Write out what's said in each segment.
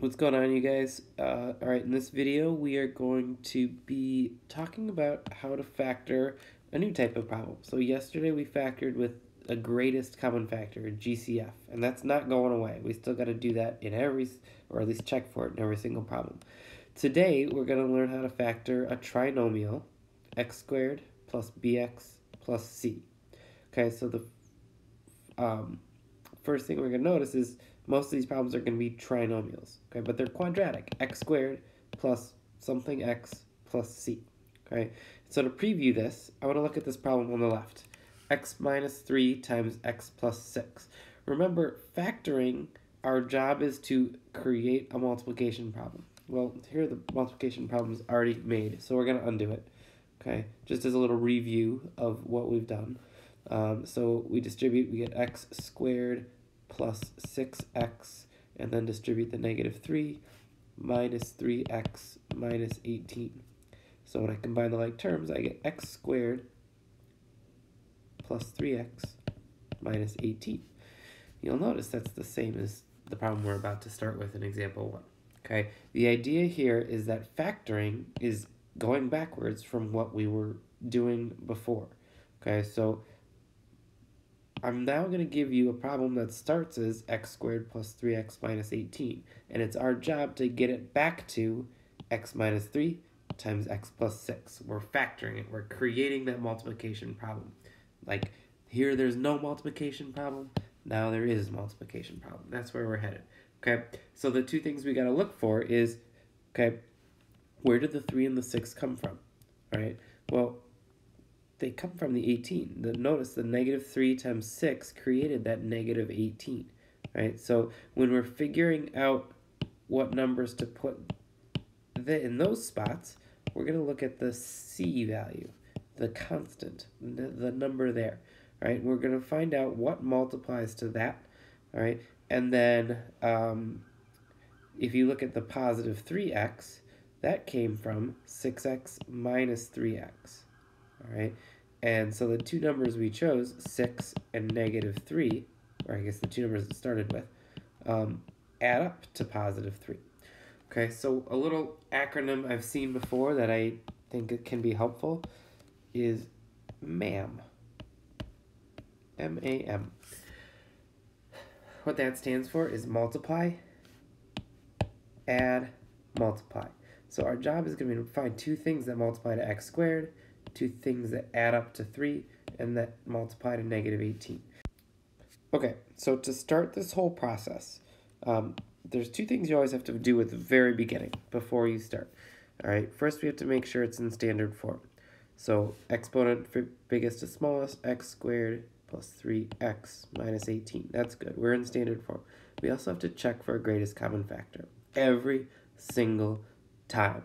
What's going on, you guys? Alright, in this video we are going to be talking about how to factor a new type of problem. So yesterday we factored with a greatest common factor, GCF, and that's not going away. We still got to do that in every, or at least check for it in every single problem. Today we're going to learn how to factor a trinomial, x squared plus bx plus c. Okay, so the first thing we're going to notice is most of these problems are going to be trinomials, okay, but they're quadratic, x squared plus something x plus c, okay? So to preview this, I want to look at this problem on the left, x minus 3 times x plus 6. Remember, factoring, our job is to create a multiplication problem. Well, here the multiplication problem is already made, so we're going to undo it, okay, just as a little review of what we've done. So we distribute, we get x squared plus 6x, and then distribute the negative 3 minus 3x minus 18. So when I combine the like terms, I get x squared plus 3x minus 18. You'll notice that's the same as the problem we're about to start with in example 1. Okay, the idea here is that factoring is going backwards from what we were doing before. Okay, so I'm now going to give you a problem that starts as x squared plus 3x minus 18, and it's our job to get it back to x minus 3 times x plus 6. We're factoring it. We're creating that multiplication problem. Like, here there's no multiplication problem. Now there is a multiplication problem. That's where we're headed. Okay, so the two things we got to look for is, okay, where did the 3 and the 6 come from? All right, well, they come from the 18. Notice the negative 3 times 6 created that negative 18, right? So when we're figuring out what numbers to put in those spots, we're going to look at the c value, the constant, the number there, right? We're going to find out what multiplies to that, all right? And then if you look at the positive 3x, that came from 6x minus 3x, all right? And so the two numbers we chose, 6 and negative 3, or I guess the two numbers it started with, add up to positive 3. Okay, so a little acronym I've seen before that I think it can be helpful is MAM. M-A-M. What that stands for is multiply, add, multiply. So our job is going to be to find two things that multiply to x squared, two things that add up to 3, and that multiply to negative 18. Okay, so to start this whole process, there's two things you always have to do at the very beginning before you start. All right, first we have to make sure it's in standard form. So exponent for biggest to smallest, x squared plus 3x minus 18. That's good. We're in standard form. We also have to check for a greatest common factor every single time.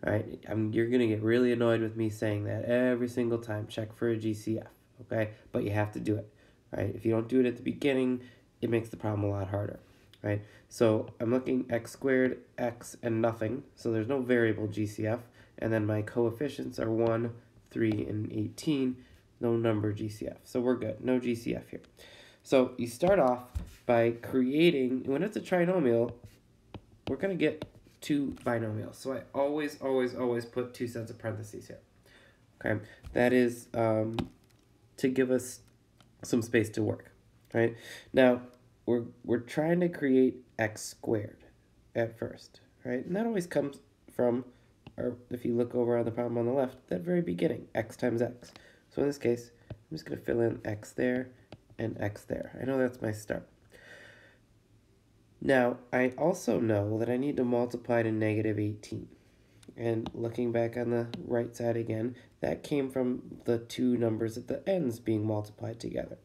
All right, you're going to get really annoyed with me saying that every single time. Check for a GCF, okay? But you have to do it, right? If you don't do it at the beginning, it makes the problem a lot harder, right? So I'm looking x squared, x, and nothing. So there's no variable GCF. And then my coefficients are 1, 3, and 18. No number GCF. So we're good. No GCF here. So you start off by creating, when it's a trinomial, we're going to get two binomials. So I always put two sets of parentheses here. Okay, that is to give us some space to work. Right now, we're trying to create x squared at first, right? And that always comes from, or if you look over on the problem on the left, that very beginning, x times x. So in this case, I'm just going to fill in x there and x there. I know that's my start. Now, I also know that I need to multiply to negative 18. And looking back on the right side again, that came from the two numbers at the ends being multiplied together.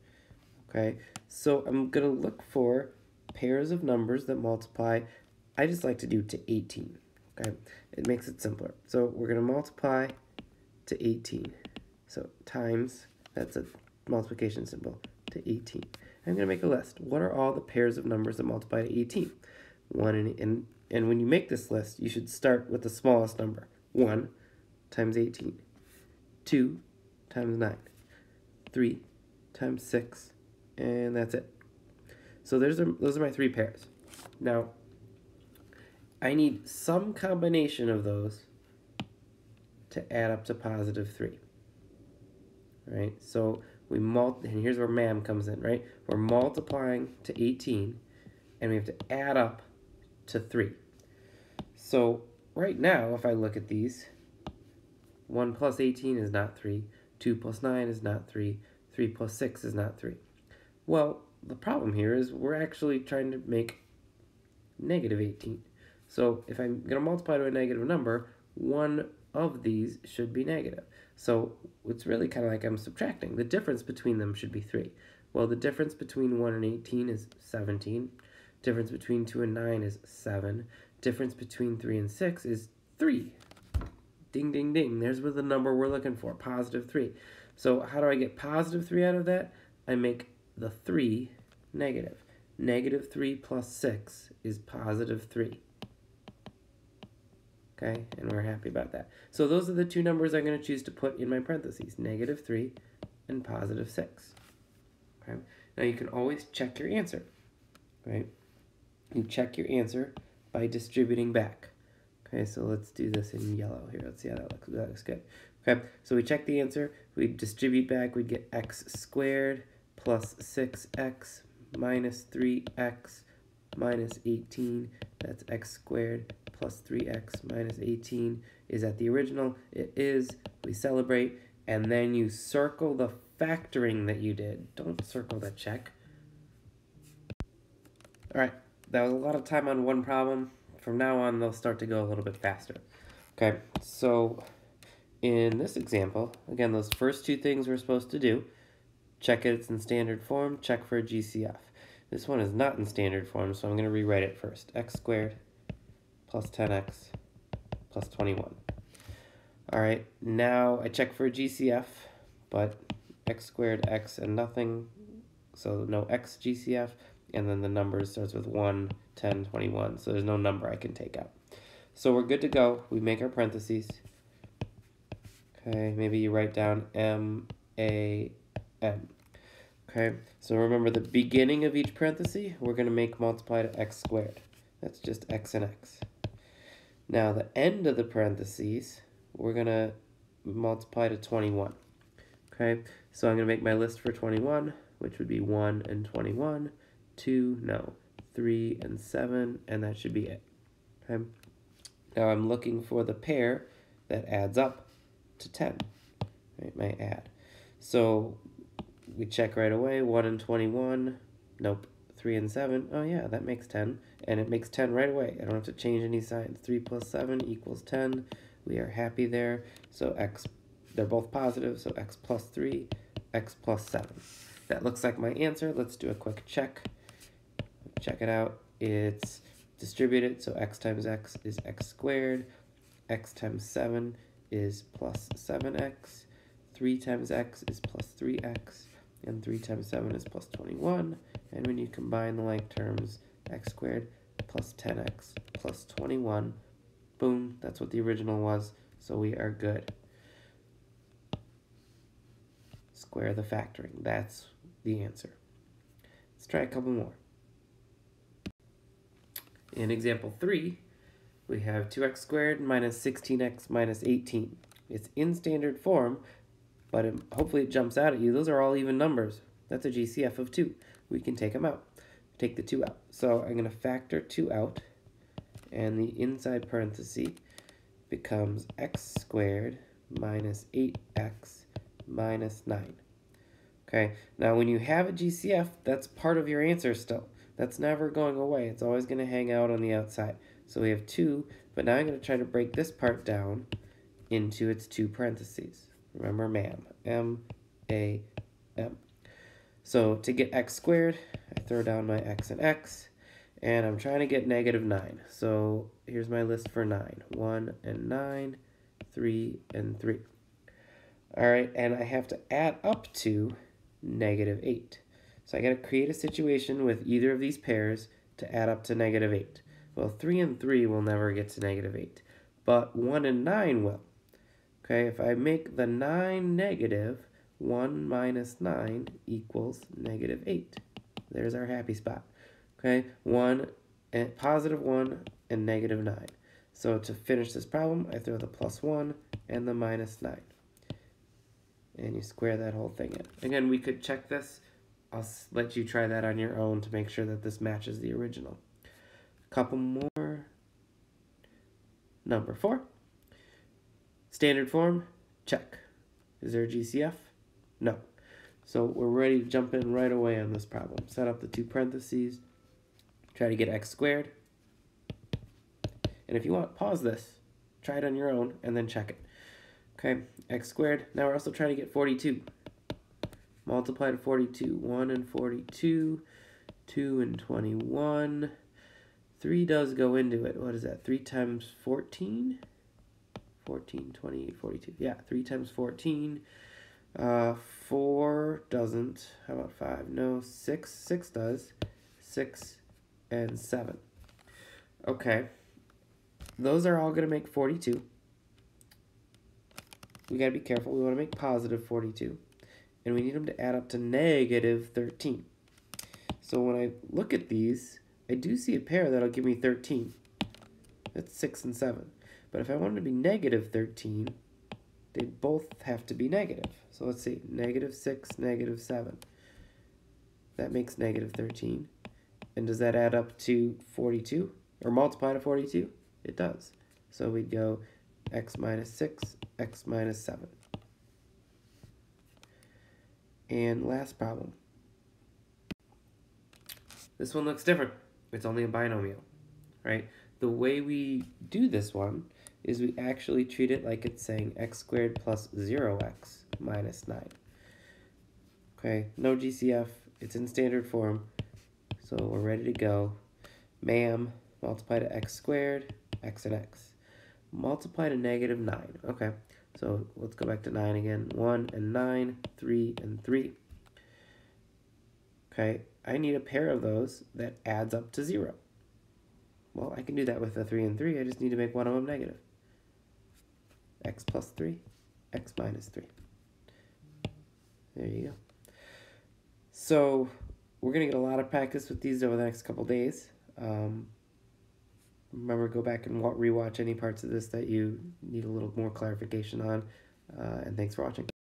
Okay, so I'm going to look for pairs of numbers that multiply. I just like to do to 18. Okay, it makes it simpler. So we're going to multiply to 18. So times, that's a multiplication symbol, to 18. I'm going to make a list. What are all the pairs of numbers that multiply to 18? And when you make this list, you should start with the smallest number. 1 times 18. 2 times 9. 3 times 6. And that's it. So those are my three pairs. Now, I need some combination of those to add up to positive 3. Right? So and here's where MAM comes in, right? We're multiplying to 18, and we have to add up to 3. So right now, if I look at these, 1 plus 18 is not 3, 2 plus 9 is not 3, 3 plus 6 is not 3. Well, the problem here is we're actually trying to make negative 18. So if I'm going to multiply to a negative number, one of these should be negative. So it's really kind of like I'm subtracting. The difference between them should be 3. Well, the difference between 1 and 18 is 17. Difference between 2 and 9 is 7. Difference between 3 and 6 is 3. Ding, ding, ding. There's the number we're looking for, positive 3. So how do I get positive 3 out of that? I make the 3 negative. Negative 3 plus 6 is positive 3. Okay, and we're happy about that. So those are the two numbers I'm going to choose to put in my parentheses, negative 3 and positive 6. Okay, now you can always check your answer, right? You check your answer by distributing back. Okay, so let's do this in yellow here. Let's see how that looks. That looks good. Okay, so we check the answer. We distribute back. We get x squared plus 6x minus 3x minus 18. That's x squared plus 3x minus 18. Is that the original? It is. We celebrate. And then you circle the factoring that you did. Don't circle the check. All right, that was a lot of time on one problem. From now on, they'll start to go a little bit faster. Okay, so in this example, again, those first two things we're supposed to do, check it's in standard form, check for a GCF. This one is not in standard form, so I'm going to rewrite it first. X squared plus 10x plus 21. All right, now I check for a GCF, but x squared, x, and nothing, so no x GCF, and then the number starts with 1, 10, 21, so there's no number I can take out. So we're good to go. We make our parentheses. Okay, maybe you write down M-A-M. Okay, so remember the beginning of each parenthesis, we're going to make multiply to x squared. That's just x and x. Now the end of the parentheses, we're going to multiply to 21. Okay, so I'm going to make my list for 21, which would be 1 and 21, 2, no, 3 and 7, and that should be it. Okay, now I'm looking for the pair that adds up to 10, right, my add. So we check right away, 1 and 21, nope, 3 and 7, oh yeah, that makes 10, and it makes 10 right away. I don't have to change any signs. 3 plus 7 equals 10. We are happy there. So x, they're both positive, so x plus 3, x plus 7. That looks like my answer. Let's do a quick check. Check it out. It's distributed, so x times x is x squared. X times 7 is plus 7x. 3 times x is plus 3x. And 3 times 7 is plus 21. And when you combine the like terms, x squared plus 10x plus 21, boom, that's what the original was, so we are good. Square the factoring, that's the answer. Let's try a couple more. In example 3, we have 2x squared minus 16x minus 18. It's in standard form, but hopefully it jumps out at you. Those are all even numbers. That's a GCF of 2. We can take them out. Take the 2 out. So I'm going to factor 2 out, and the inside parenthesis becomes x squared minus 8x minus 9. Okay, now when you have a GCF, that's part of your answer still. That's never going away. It's always going to hang out on the outside. So we have 2, but now I'm going to try to break this part down into its 2 parentheses. Remember MAM, M-A-M. So to get x squared, I throw down my x and x, and I'm trying to get negative 9. So here's my list for 9. 1 and 9, 3 and 3. All right, and I have to add up to negative 8. So I got to create a situation with either of these pairs to add up to negative 8. Well, 3 and 3 will never get to negative 8, but 1 and 9 will. Okay, if I make the 9 negative, 1 minus 9 equals negative 8. There's our happy spot. Okay, 1 and positive 1 and negative 9. So to finish this problem, I throw the plus 1 and the minus 9. And you square that whole thing in. Again, we could check this. I'll let you try that on your own to make sure that this matches the original. A couple more. Number 4. Standard form, check. Is there a GCF? No. So we're ready to jump in right away on this problem. Set up the 2 parentheses. Try to get x squared. And if you want, pause this. Try it on your own and then check it. Okay, x squared. Now we're also trying to get 42. Multiply to 42. 1 and 42. 2 and 21. 3 does go into it. What is that? 3 times 14? 14, 28, 42. Yeah, 3 times 14. 4 doesn't. How about 5? No, 6. 6 does. 6 and 7. Okay. Those are all going to make 42. We got to be careful. We want to make positive 42. And we need them to add up to negative 13. So when I look at these, I do see a pair that'll give me 13. That's 6 and 7. But if I want it to be negative 13, they both have to be negative. So let's see, negative 6, negative 7. That makes negative 13. And does that add up to 42? Or multiply to 42? It does. So we'd go x minus 6, x minus 7. And last problem. This one looks different. It's only a binomial, right? The way we do this one is we actually treat it like it's saying x squared plus 0x minus 9. Okay, no GCF. It's in standard form. So we're ready to go. MAM, multiply to x squared, x and x. Multiply to negative 9. Okay, so let's go back to 9 again. 1 and 9, 3 and 3. Okay, I need a pair of those that adds up to 0. Well, I can do that with a 3 and 3. I just need to make one of them negative. X plus 3, x minus 3. There you go. So we're going to get a lot of practice with these over the next couple days. Remember, go back and rewatch any parts of this that you need a little more clarification on. And thanks for watching.